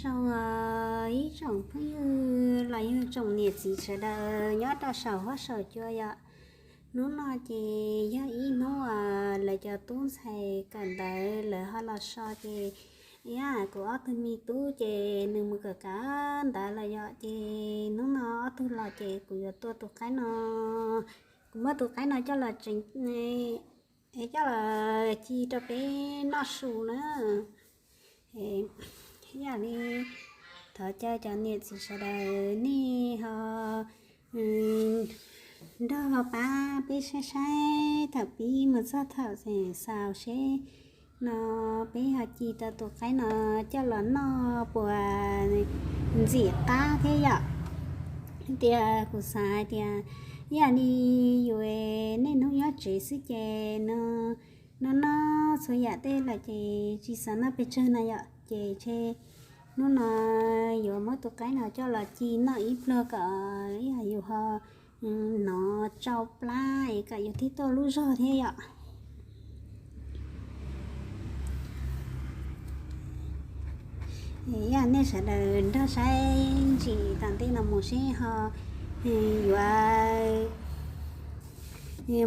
xong ý trồng phải là như trồng nhiệt gì sẽ đỡ nhớ ta sầu hết sầu chưa vậy nó nói thì giá ý nó là cho tốn xài cần đợi là họ là sao thì giá của tôi mi tú thì nương một cả đã là do thì nó tôi là thì của tôi cái nó mới tôi cái nó cho là chính này cho là chi cho cái nó sù nữa thì giờ đi thợ chơi cho nhiệt gì sẽ đời ni họ đó họ ba bé sai thợ bi mà sao thợ sẽ sao sẽ nó bé họ chi ta tụ cái nó cho nó buồn gì ta thế vậy thì của sai thì giờ đi rồi nên nó nhớ chỉ sức chè nó số giờ đây là chỉ sản nó bên trên này ạ chè chè nó giờ mới tụ cái nào cho là chi nó ít lơ cả ý là dù họ nó trâu plai cả dù thì tôi lúc rồi thế ạ thì nên sẽ đời đó sẽ chỉ tận tin là một xe họ và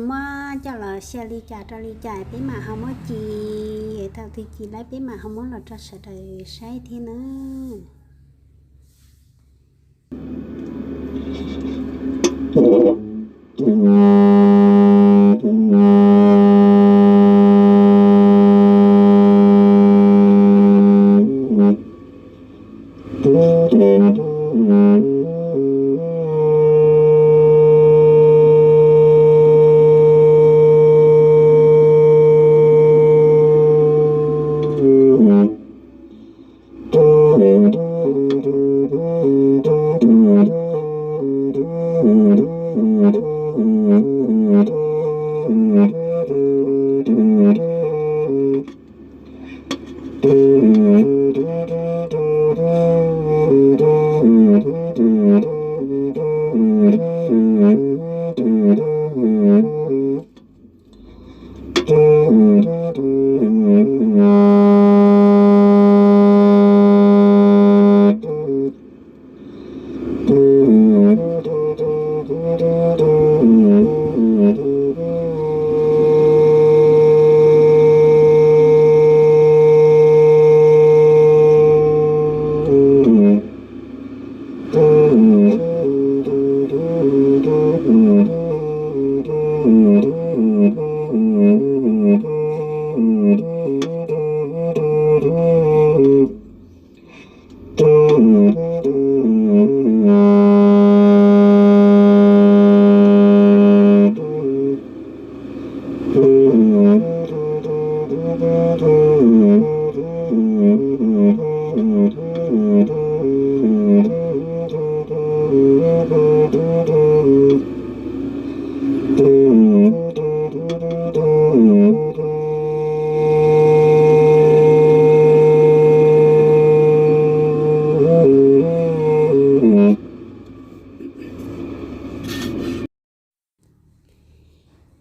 mà cho là xe ly trà bé mà không có chi tao thì chỉ lấy bé mà không muốn là cho sẽ đời sai thế nữa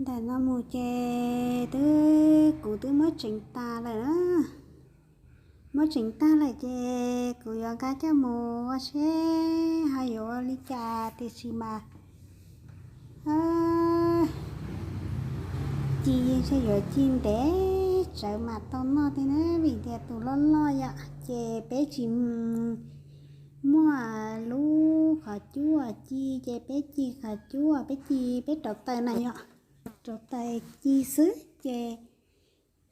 để nó mua chè tứ cụ tứ mới chỉnh ta rồi đó mới chỉnh ta lại chè cụ giờ cá cho mua xe hay ở ly trà thì xì mà chị sẽ rồi chim để sợ mà tao nó thế nữa vì thì tụi lo vậy chè bé chim mua lú khả chúa chi chè bé chi khả chúa bé chi bé trọt tay này ạ trọt tay chi xứ chè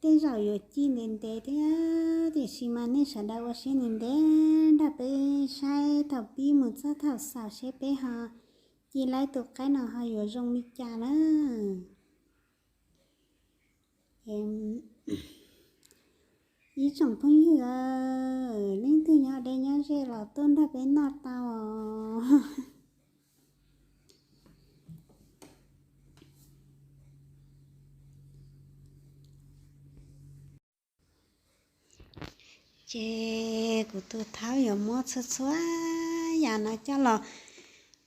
thế rồi chi nên thế thì xí mà nên sẽ đâu sẽ nên thế đã bé sai thầu bi một sao thầu sao sẽ bé ha chi lấy tụi cái nào hay ở trong mi trà đó em ý chẳng phong như lên từ nhà đây nhà xe là tôn đã bé nọt tao chè của tôi tháo giờ mót xóa xóa nhà nó cho là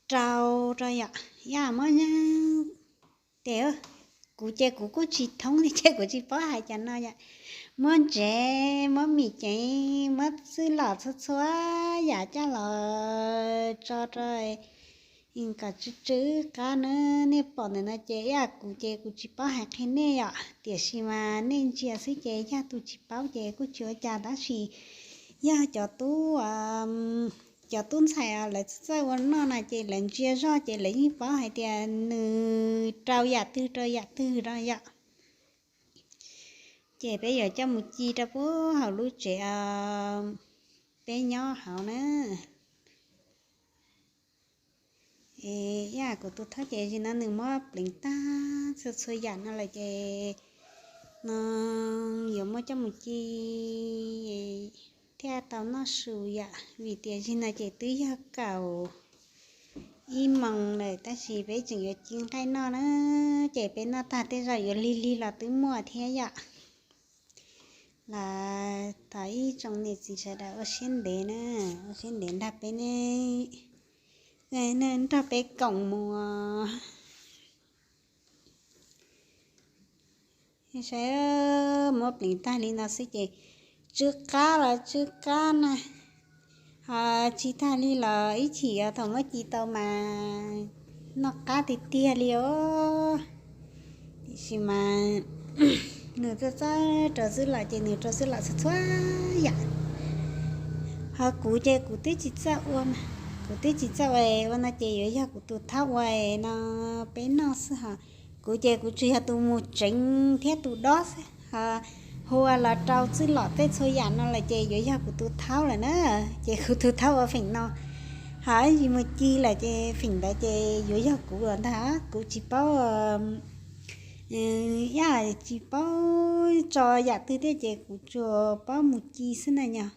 trâu rồi ạ nhà mót nha tiểu cụ chè cụ có chỉ thống thì chè của chị phó hai chả nói vậy muốn trẻ muốn mì chế mất xứ lọ xuất xóa giả cho lọ cho rồi in cả chữ cá nữa nè bỏ này nó chế à cụ chỉ bảo hạt hay nè ạ tiệt xí mà nên chia sẻ chế ya tu chỉ bảo chế cụ chưa cha đã xí ya cho tu xài à lại sai vấn nó là chế lần chia ra chế lấy như bảo hay tiền nữ trao ya tư ra ya chế bây giờ cho một chi ra bố hầu lú trẻ bé nhỏ hầu nữa ya của tôi thấy chế gì nó nửa mót bình ta sơ sơ dặn nó là chế nó giống mót cho một chi theo tao nó sù ya vì tiền gì là chế tứ ya cầu im mong này ta chỉ bé chừng giờ chiên cái nó chế bé nó ta thế rồi giờ li là tứ mua thế ya là thấy trong này chỉ sẽ đã ở trên đến đạp bên này cái nên đạp bên cổng mùa sẽ một bình ta đi nó sẽ chỉ trước cá này chỉ ta đi là ít chỉ ở thằng mấy chỉ tao mà nó cá thì tia liêu thì mà nửa trở giữ lại chỉ nửa trở giữ lại sẽ xóa dạ cụ chơi cụ tí chỉ sao mà cụ tí chỉ sao vậy nó chơi ở cụ tụt tháo vậy nó bé nó sẽ cụ chơi cụ chơi tụ một tránh thế tụ đó hoa là trâu giữ lọt tết xôi dạ nó là chơi ở cụ tụt tháo là nó chơi cụ tụt tháo ở phình nó gì mà chi là chơi phình đã chơi ở cụ rồi đó cụ chỉ bảo ya chỉ bảo cho ya tư thế chị cũng cho bảo một chi xin này nhở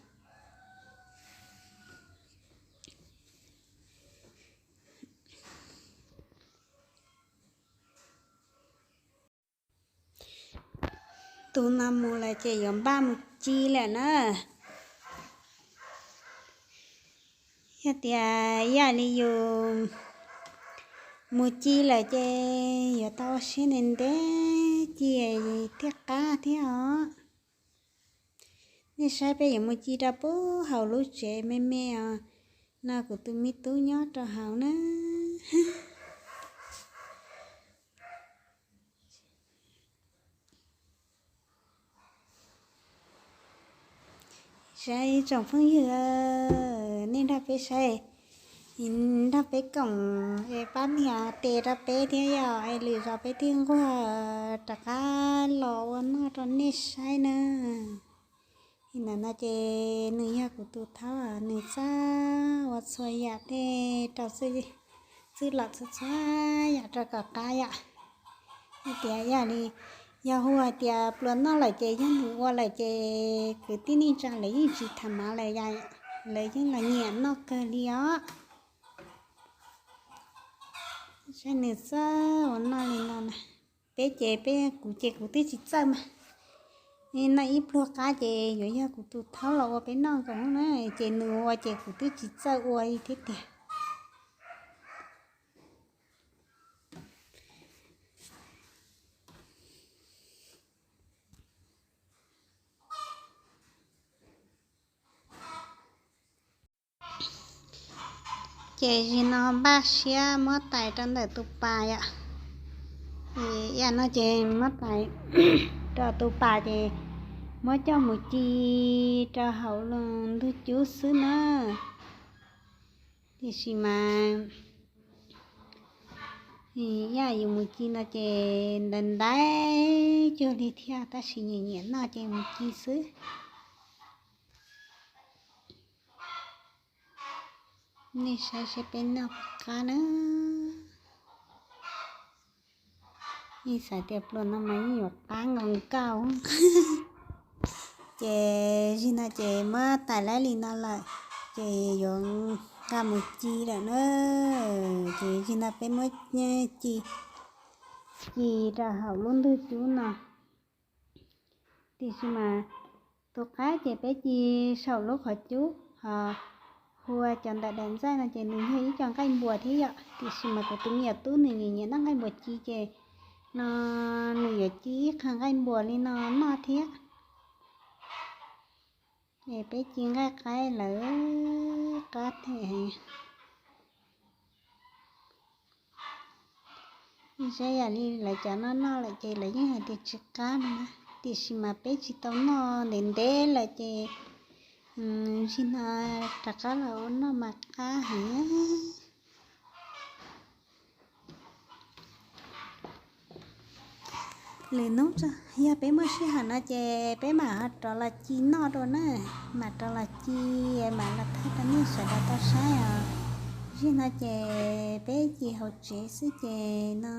tụ năm mùa là chị dùng ba một chi là nó ya thì ya đi dùng một chi là chị giờ tao xin nên thế chị thiết cá thế hả nên sai bây giờ một chi ra bố hầu lú trẻ mẹ nào của tôi mi tú nhót cho hầu nữa sai trong phương dự nên ra bé sai in ra bé cổng bán nhà tê ra bé thế giờ ai lừa ra bé tiếng qua trả cá lò nó cho nên sai nữa hình là chế nữ nhà của tôi tháo nữ sa hoặc xoay dạ thế trâu sư lợn sư sa dạ cho cả cái thì dạ đi giờ hoa thì luôn nó lại chế chứ nữ qua lại chế cứ tin đi ra lấy chỉ thầm mà lại dạ lấy chứ là nhẹ nó cơ đi á cái nữ sa còn nó lên nó này bé cụ tí chỉ sao mà nên này ít luôn cá chè rồi nha cụ tụt tháo lò bé non còn nó chè nửa chè cụ tụt chỉ sao uầy thế kìa chè gì nó ba xia mất tài trong đời tụt bài ạ thì nó chè mất tài cho tụt bài chè mới cho một chi cho hậu luôn thứ chú xứ nữa thì xí mà thì dùng một chi nó chè đần đáy cho đi theo ta xí nhẹ nhẹ nó chè một chi xứ nên sẽ bên nào cá nữaนี่ใส่เตียบล้วนน้ำมันหยดตั้งงเก่าเจชินะเจเมื่อแต่ละลีน่าละเจยงกามุจีแหละเนอะเจชินะเป็นเมื่อจีจะหาลุ้นดูจูน่ะที่ชิมาตัวcáเจไปจีสาวลูกhọ chúหัวจันแต่แดนใจนะเจหนึ่งให้จังใกล้บัวที่อ่ะที่ชิมาตัวนี้ตู้หนึ่งอย่างเงี้ยนั่งใกล้บัวจีเจnó nửa chí hàng anh bùa lên nó thiệt để bé chiên cái lỡ có thể sẽ là đi lại cho nó lại chơi lại những cái chiếc cá nữa thì mà bé chỉ tao nó đến đế là chơi xin trả cá là nó mà cá hả lên nấu cho ya bé mới xí hẳn nó chơi bé mà trò là chi nó rồi nè mà trò là chi mà là thấy tao nên sợ tao sai à chỉ nó chơi bé chỉ học chế sư chơi nó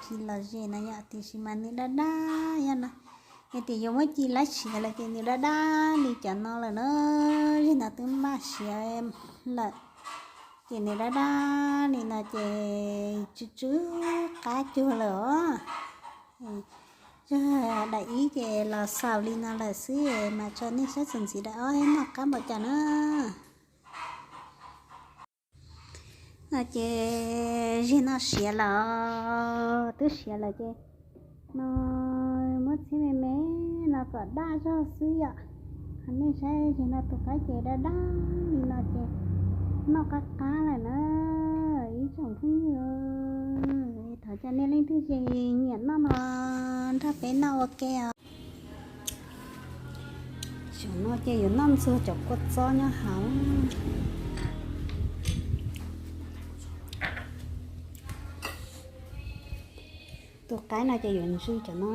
chỉ là gì nó ya thì xí mà nó đa ya nó thì giống như chỉ là chỉ là cái nó đa thì cho nó là nó chỉ là từ mà xí em là cái này đa thì là chơi chú cá chua lửa cho đại ý cái là xào đi nó là xứ mà cho nên sẽ dần gì đã hết nó cá một chả nữa là chơi gì nó xỉa là tức xỉa là chơi nó mất xí mẹ mẹ nó có đa cho xứ ạ anh nên sẽ chỉ nó tụi cái chơi đa thì nó chơi nó cá là nó ý chồng cũng thở cho nên lên thứ gì nhận nó thà bé nào ok à chúng nó chơi nó xưa chọc cốt gió nhá hảo tụi cái nào chơi dùng xưa cho nó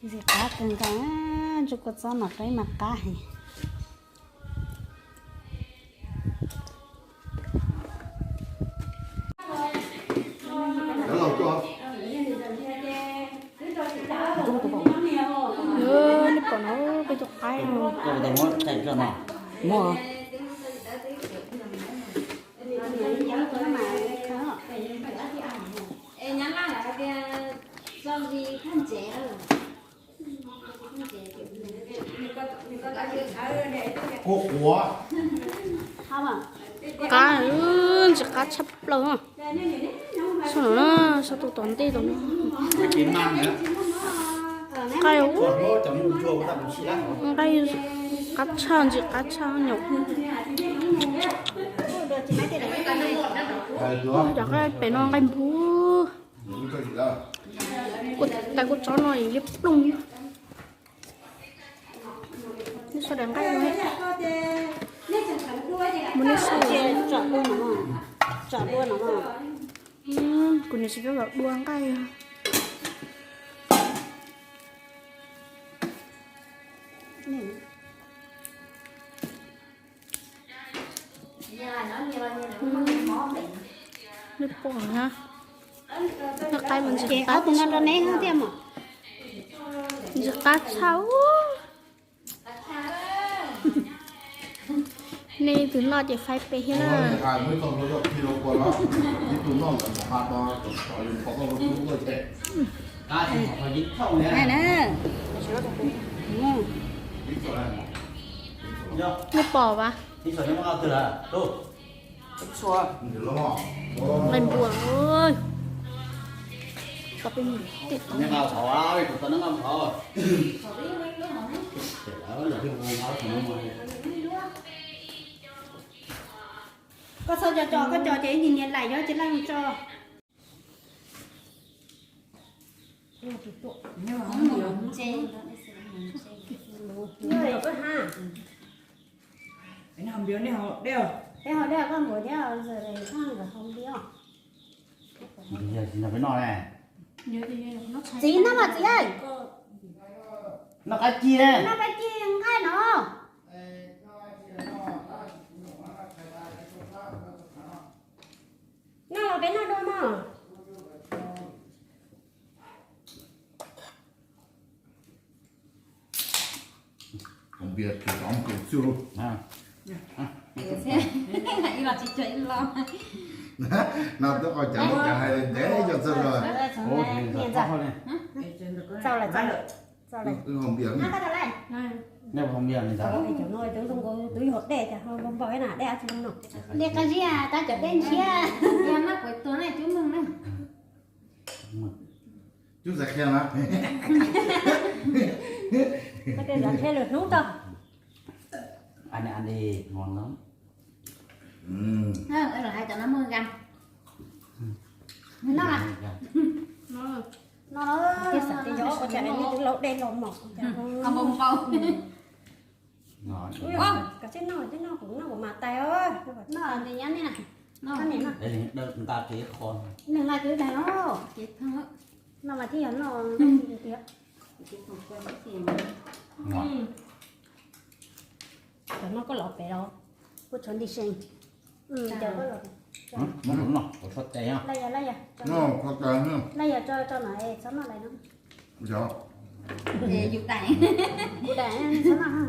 gì cá cần cá chọc cốt gió mà cái mặt cá hay nó cái chục cái rồi. Cái này muốn chạy cho mà. Mua. Nhắn là cái do gì thân trẻ rồi. Cô quá. Không à? Cá chỉ cá chắp luôn. Sao nó sao tụi toàn tê tụi nó. Chín man nữa. Cái ú. Nó chấm mùi chua ta cũng xí lắm. Cái cá trăng chỉ cá trăng nhục. Chắc cái bé nó cái bú. Cái con chó nó liếp lung. Đi sao đánh cái này. Muốn đi sao chọn luôn mà. Chọn luôn mà. Cũng như sẽ có đuông cái. Nước bò nha. Nước cay mình sẽ cá thì nó né hết em à. Giờ cá sấu. Nè từ nó chỉ phải pe hết là. Nè nè. Nước bò ba. Đi sửa nó từ là đâu? Xóa. Lên buồn ơi. Có bên tịt. Nó ngao thỏ ơi, tụi nó ngao thỏ. Đó là cái vùng ngao thỏ mà. Có sao cho cái trò chế nhìn nhận lại cho chế lăng cho. Người có ha. Anh hầm biếu này họ đeo. Đeo con buổi đeo giờ này sang rồi không đeo. Bây giờ chỉ là cái nọ này. Chị nó mà chị ơi. Nó cái chi đây? Nó cái chi cái nó. Nó là bé nó đâu mà. Không biết thì đóng cổ siêu luôn. Lại là chị chạy lo. Nào tôi coi chẳng một cái hay lên thế cho xong rồi. Ôi, nhìn ra thôi này. Sao lại sao lại. Không biết. Nó có lại. Nếu không biết thì sao? Ôi chúng tôi không có túi hột đẻ chả không bỏ cái nào đẻ chúng nó. Đẻ cái gì à? Ta chở đen chia. Em mắc cuối tuần này chú mừng này. Chú giặc khen á. cái đây là thế được nút đâu Anh này ăn đi, ngon lắm. Đó là 250g. Nó là nó cái sợi cái gió của chạy đi lỗ đen lỗ mỏng không bông câu. Ngon. cái chứ nó cũng mà tay ơi nó thì nhắn thế này nó này nó Đây là đơn chúng ta kế con. đừng lại cái này nó Chị không á. nó mà thi nó tiếc Chị không quen cái gì. Ngon. rồi nó có lọt về đâu có chuẩn đi sinh chờ có lọt Món đúng rồi, có sốt chay không? lấy giờ Nó có cái nữa. lấy giờ cho này sống nó lại nó Dạ. Để dục đẩy. bữa để sống nó ha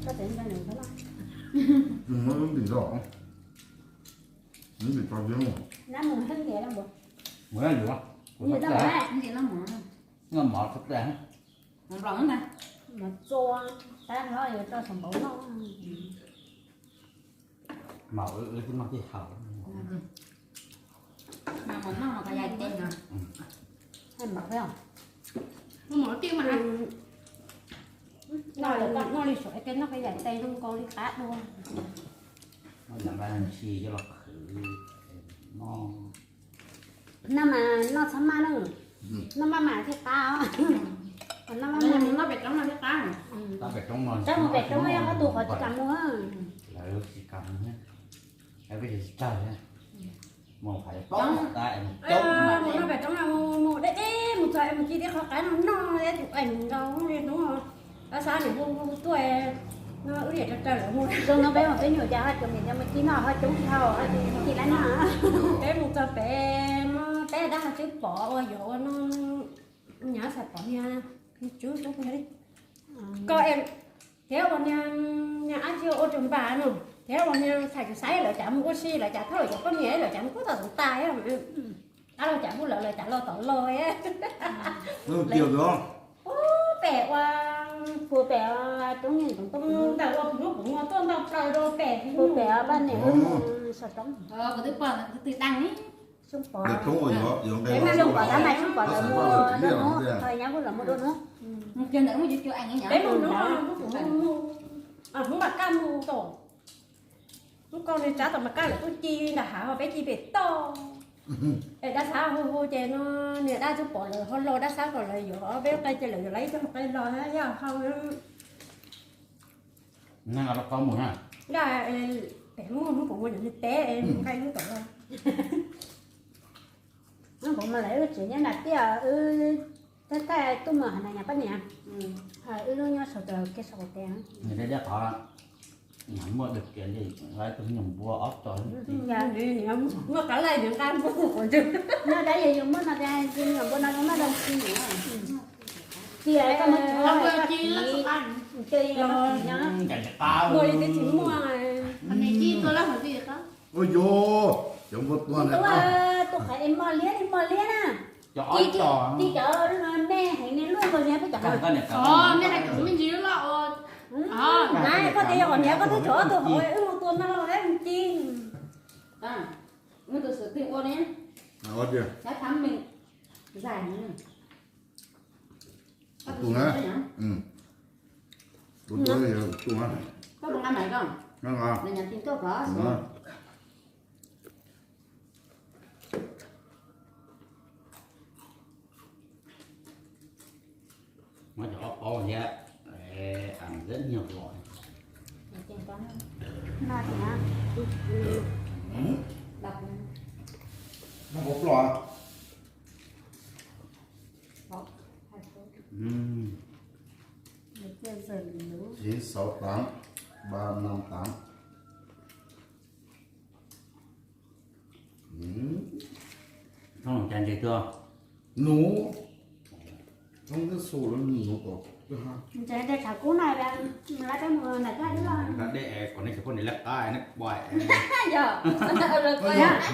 có thể ra nữa đó Đừng nói đến đỏ. Những gì cho dễ không? nó mùi hương vậy đâu bộ Mới ăn được không? Có như sốt đó chay. mà Cái gì nó mỏng. Ngon mọt sốt chay. Mỏng rộng nè. mà cho ta nói rồi cho thằng bố nó Màu chứ nó chỉ hậu. Mà mỏng nó có dài tên rồi. hay mở phải không Nó mỏng tiêu mà ha. nó đi sỏi cái nó cái dạy tay nó con đi khác luôn Nó làm ra làm chi cho nó khử. Ngon. nó mà nó sắm ma nó mà thế tao còn nó Nó bẹt lắm là cái ta. Ta phải trong nồi. chắc một vẹt trong em có tụ khỏi chỉ cầm mua Là lúc chỉ cầm nhé. Cái bây giờ trời nhé. Một phải tốt tại nó vẹt trong là một đấy một trời một chi tiết khó cái nó để chụp ảnh đâu đúng không đã sáng thì vô tuổi nó ước để cho trời mua rồi nó bé mà bé nhiều cha cho mình cho mình chỉ nó hơi chúng thầu chỉ lấy nó hả bé một giờ bé đã chữ bỏ rồi dỗ nó nhả sạch bỏ nha chú cái đi coi em theo bọn nhà ăn chưa ô trường bà nữa theo bọn nhà thầy sấy lại chạm oxy lại chạm thôi có nghĩa là chạm có thật tài á mà đâu chạm có lợi là chạm lo tội lôi á Nó tiêu được không? bẻ qua vừa bẻ trong nhìn cũng tông đầu lúc cũng tông đầu trời rồi bẻ vừa bẻ ban này sao trống Có thứ bò là thứ đăng ấy. xuống bỏ Để trống rồi đó. Dùng để đây. mà xuống bỏ đá này xuống bỏ là mua đôi nữa thời nhá cũng là mua đôi nữa Một chân nữa mà cho anh ấy nhở. đấy mua nó không bạc cam mua tổ con đi trả tầm mà cái là tôi chi là hả mà bé chi về to để đá sao hô chè nó nè đá chút bỏ lời hôn lô đá sao còn lời dỗ bé tay chơi lời lấy cho một tay lò hết chứ không Năng là có mùi ha. là bé mua nó cũng mua những té em cây nó tội nó cũng mà lấy cái chuyện như là cái cái tôi mở này nhà bác nhà nó nhớ sầu tờ cái sầu tè Người đây đã có nhắm mua được kiện gì lấy tôi nhầm vua ốc rồi. dạ nó cả lại những cái của của chứ nó đã gì dùng mất là ra nhưng mà bữa nay nó đâu chi nữa chi ấy có mất Chi nó sụp ăn. chơi nhá Cảnh tao. mua cái trứng mua này Anh này chi tôi lắm rồi gì đó. Ôi dô. Giống một tuần này. tôi phải em mò lía à Cho ốc trò. đi chợ nè hãy nên luôn rồi nhé phải chợ Cái này Nên là cũng mình gì đó lọ. này có thể còn nhé có thứ chỗ tôi hỏi một tuần nó lo đấy chi À. Mình tôi sửa tiền con ấy. Nào chưa? Đã thăm mình. Dài nữa. Tuần á. Tuần tới giờ tuần á. Có một năm này không? Ngon à. Nên nhắn tin tôi có. Ngon. Mà cho ốc vậy. Ăn rất nhiều loại. nó thì hả Đọc Nó bột lò. bây giờ nữa 968 358. Không làm chanh gì chưa? Nú. Không cái số nó nú có. Cái ha. chạy đây thảo cú này bạn lấy cái mưa này cái đó Nó để còn này con này lắc tai nó bỏi. giờ. Rồi Nó coi á.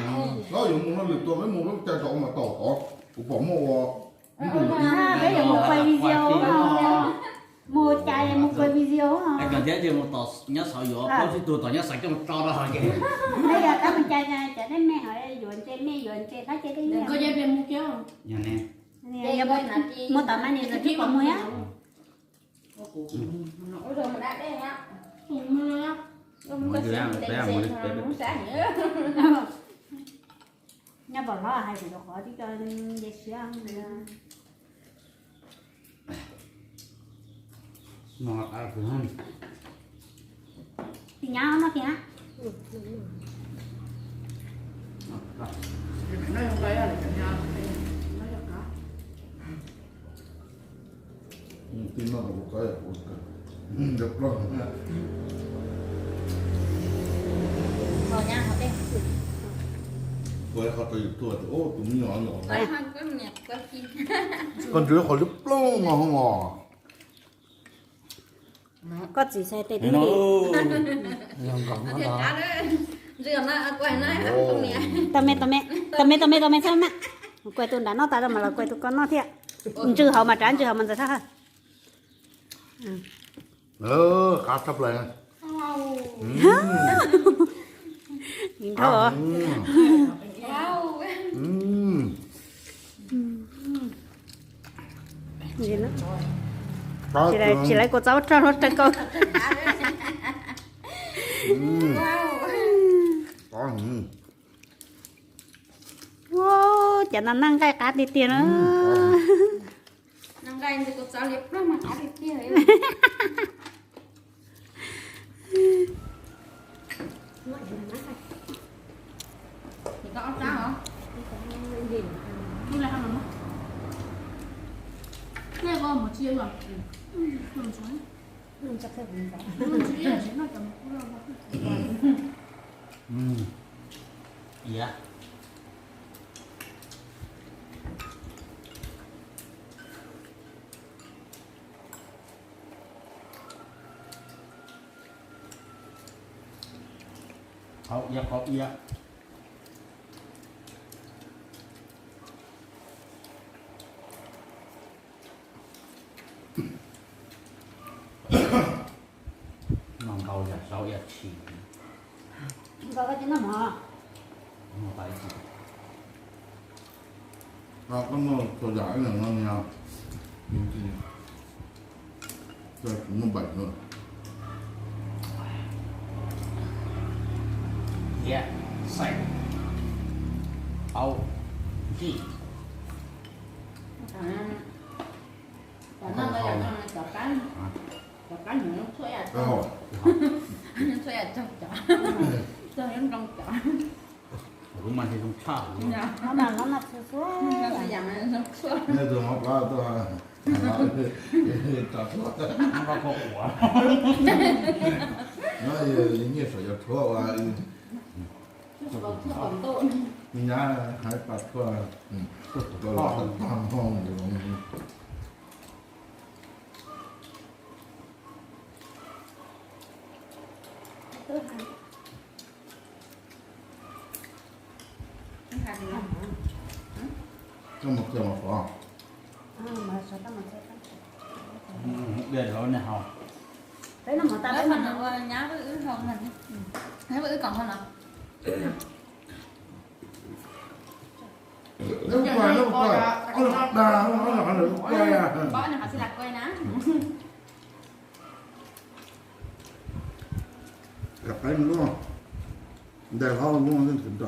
nó dùng nó lực tôi với một cái chai mà tổ có. Cũng bỏ mua. bây giờ một quay video một chạy một quay video hả Anh cần thế thì một tỏ nhớ sợi dỗ, có thì tôi tỏ nhớ sạch cho một trò đó kìa. bây giờ các mình chạy đến mẹ hỏi dọn chơi mẹ dọn chơi thấy chơi cái gì Đừng có dây về mua kéo. Nhà nè. giờ mua tao mai này giờ trước còn mua á Ôi rồi mà đã đây á. nhà bảo lo hay phải được khó chứ cho dễ sáng ngọt ăn cứ hơn thì nhau nó kìa Nó không phải là cả nhà. Nó là cả. tin nó là một cái được rồi Rồi nha, học đi. với họ tới tuổi thì ô tụi nhỏ nhỏ Đấy, hai cái nhạc quay phim. con đứa họ lúc lâu ngò ngò có gì xe tê tê nó lòng cổng nó Thiệt đó cá đấy. Rửa nó quay nó không nè. tao mẹ sao mẹ quay tôi đã nó ta ra mà là quay tôi con nó thiệt trừ hậu mà trán trừ hậu mình sẽ khác cá sắp lại nhìn thôi Wow. gì nữa chỉ lấy cô cháu cho nó chân câu wow chả là năng cái cá đi tiền nữa Năm gai thì có sao liệp lắm mà cá thì kia ấy. Thì có ốc sao hả? Như là hàng nó nghe có một chiên rồi đường chuối đường chuối là nó tầm dạ hộp dạ ngon cầu dạ sáu dạ chỉ có cái tiếng mà mà phải gì con nó tôi giải là nó nhau rồi cũng nó bệnh rồi dạ xanh âu gì Còn nó bây giờ nó chọc cá. Chọc cá nhiều nó xuôi à. cái hỏi Nó xuôi à trong chọ. Cho nó trong chọ. đúng mà thì không sao nó mà nó nạp xuống Nó bây giờ nó xuôi. nên tôi học ra tôi trả thuốc nó có của nó như phải cho thuốc và Còn tội. mình nhá hãy bắt qua tôi là tam phong rồi trong một giờ một phòng mà sao tao mà sẽ biết rồi này hầu đấy nó mà ta Đấy đấy phần mà là nhá với ứ không mình. Nhá với ứ còn không nào? lúc qua đà nó là lúc quay à Bỏ này họ sẽ đặt quay ná. gặp anh đúng không để họ luôn lên kiểm tra